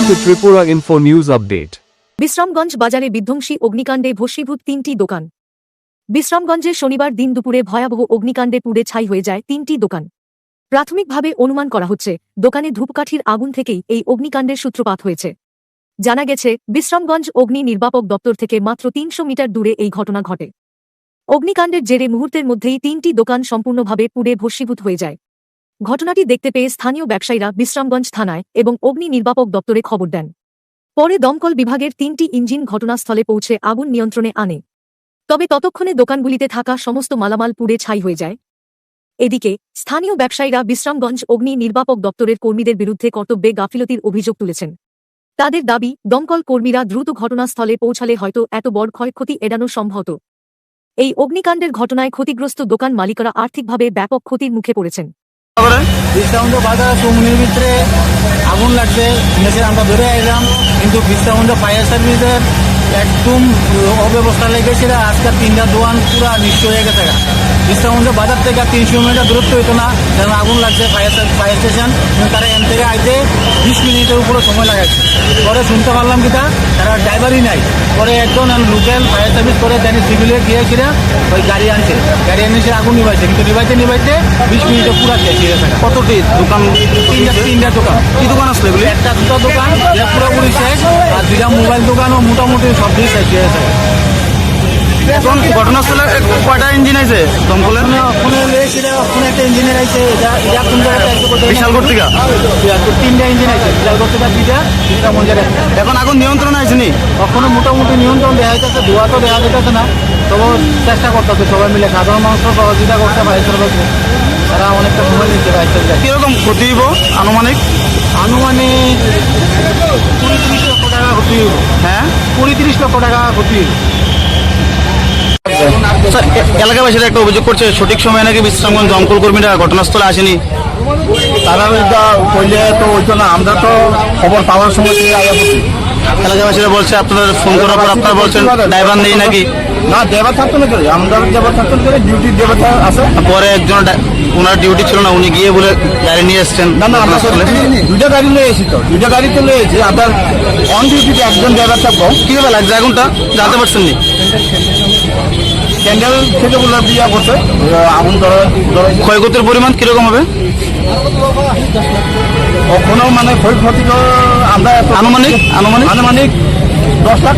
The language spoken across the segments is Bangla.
to Tripura Info News Update. Bishramganj বাজারে বিধ্বংসী অগ্নিকাণ্ডে ভস্মীভূত 3টি দোকান। বিশ্রামগঞ্জে শনিবার দিন দুপুরে ভয়াবহ অগ্নিকাণ্ডে পুড়ে ছাই হয়ে যায় 3টি দোকান। প্রাথমিকভাবে অনুমান করা হচ্ছে দোকানে ধূপকাঠির আগুন থেকেই এই অগ্নিকাণ্ডের সূত্রপাত হয়েছে। জানা গেছে বিশ্রামগঞ্জ অগ্নি নির্বাপক দপ্তর থেকে মাত্র 300 মিটার দূরে এই ঘটনা ঘটে। অগ্নিকাণ্ডের জেরে মুহূর্তের মধ্যেই 3টি দোকান সম্পূর্ণভাবে পুড়ে ভস্মীভূত হয়ে যায়। ঘটনাটি দেখতে পেয়ে স্থানীয় ব্যবসায়ীরা বিশ্রামগঞ্জ থানায় এবং অগ্নি নির্বাপক দপ্তরে খবর দেন। পরে দমকল বিভাগের 3টি ইঞ্জিন ঘটনাস্থলে পৌঁছে আগুন নিয়ন্ত্রণে আনে। তবে ততক্ষণে দোকানগুলিতে থাকা সমস্ত মালামাল পুড়ে ছাই হয়ে যায়। এদিকে স্থানীয় ব্যবসায়ীরা বিশ্রামগঞ্জ অগ্নি নির্বাপক দপ্তরের কর্মীদের বিরুদ্ধে কর্তব্যে গাফিলতির অভিযোগ তুলেছেন। তাদের দাবি, দমকল কর্মীরা দ্রুত ঘটনাস্থলে পৌঁছালে হয়তো এত বড় ক্ষয়ক্ষতি এড়ানো সম্ভব হতো। এই অগ্নিকাণ্ডের ঘটনায় ক্ষতিগ্রস্ত দোকান মালিকরা আর্থিকভাবে ব্যাপক ক্ষতির মুখে পড়েছেন। বিশ্রামগঞ্জ বাজার চৌমুনির ভিতরে আগুন লাগছে, আমরা ধরে আইলাম, কিন্তু বিশ্রামগঞ্জ ফায়ার সার্ভিসের একদম অব্যবস্থা লেগেছিল। আজকে 3টা দোকান পুরা নিশ্চ হয়ে গেছে। বিশ্রামগঞ্জ বাজার থেকে 300 মিটার দূরত্ব হইতো না, যেন আগুন লাগছে ফায়ার স্টেশন। তারা এন থেকে আইতে 20 মিনিটের উপরে সময় লাগাচ্ছে। পরে শুনতে পারলাম কি তারা ড্রাইভারই নাই। পরে একজন লোকাল ফায়ার সার্ভিস করে জানি সিভিলে গিয়েছিল, ওই গাড়ি আনছে, গাড়ি এনে সে আগুন নিবাইছে, কিন্তু নিবাইতে 20 মিনিটে পুরা শেষ হয়ে গেছে। কতটি দোকান? 3টা দোকান। কি দোকান আসলে এগুলি? একটা দুটো দোকান পুরোপুরি শেষ, আর 2টা মোবাইল দোকানও মোটামুটি সব দিয়ে শেষ হয়ে গেছে। এখন ঘটনাস্থলে কয়টা ইঞ্জিন আছে দমকলের? একটা ইঞ্জিনিয়ার আছে, বিশালগড় থেকে 3টা ইঞ্জিন আছে, বিশালগড় থেকে 2টা, বিশ্রামগঞ্জের একটা। এখন আগুন নিয়ন্ত্রণ আসেনি? এখনো মোটামুটি নিয়ন্ত্রণ দেখা যাচ্ছে, ধোয়া তো দেখা যেতেছে না, তবু চেষ্টা করতেছে সবাই মিলে। সাধারণ মানুষ সহযোগিতা করতে ফায়ার সার্ভিস, তারা অনেকটা সময় নিচ্ছে ফায়ার সার্ভিস। কিরকম ক্ষতি হইব আনুমানিক? 20-30 লক্ষ টাকা ক্ষতি হইব। হ্যাঁ, 20-30 লক্ষ টাকা ক্ষতি হইব। স্যার, এলাকাবাসীরা একটা অভিযোগ করছে সঠিক সময় নাকি বিশ্রামগঞ্জ দমকল কর্মীরা ঘটনাস্থলে আসেনি। তারা কইলে তো হইতো না, আমরা তো খবর পাওয়ার সময় এলাকাবাসীরা বলছে আপনাদের ফোন করার পর আপনারা বলছেন ড্রাইভার নেই নাকি? না, ড্রাইভার থাকতো না, আমরা ড্রাইভার থাকতো না, ডিউটির ড্রাইভার আছে। পরে একজন ওনার ডিউটি ছিল না, উনি গিয়ে বলে গাড়ি নিয়ে এসছেন। না, আমরা 2টা গাড়ি নিয়ে এসেছি, তো 2টা গাড়ি তো নিয়েছি। আপনার অন ডিউটিতে একজন ড্রাইভার থাকবো। কিভাবে লাগছে আগুনটা জানতে পারছেন নি? ক্যান্ডেল থেকে বলে দিয়া করছে, আগুন ক্ষয়ক্ষতির পরিমাণ কিরকম হবে? কখনো মানে ক্ষয়ক্ষতি আমরা আনুমানিক 10 লাখ।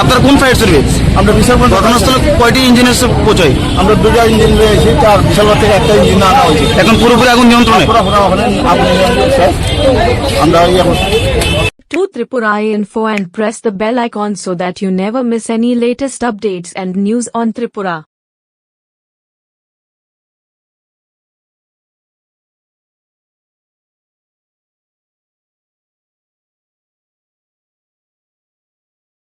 আপনার কোন ফায়ার সার্ভিস? আমরা বিশালগঞ্জ ঘটনাস্থলে কয়টি ইঞ্জিন এসে পৌঁছায়? আমরা 2টা ইঞ্জিন রয়েছি, আর বিশালগঞ্জ থেকে একটা ইঞ্জিন আনা হয়েছে। এখন পুরোপুরি আগুন নিয়ন্ত্রণে? আমরা To Tripura Info and press the bell icon so that you never miss any latest updates and news on Tripura.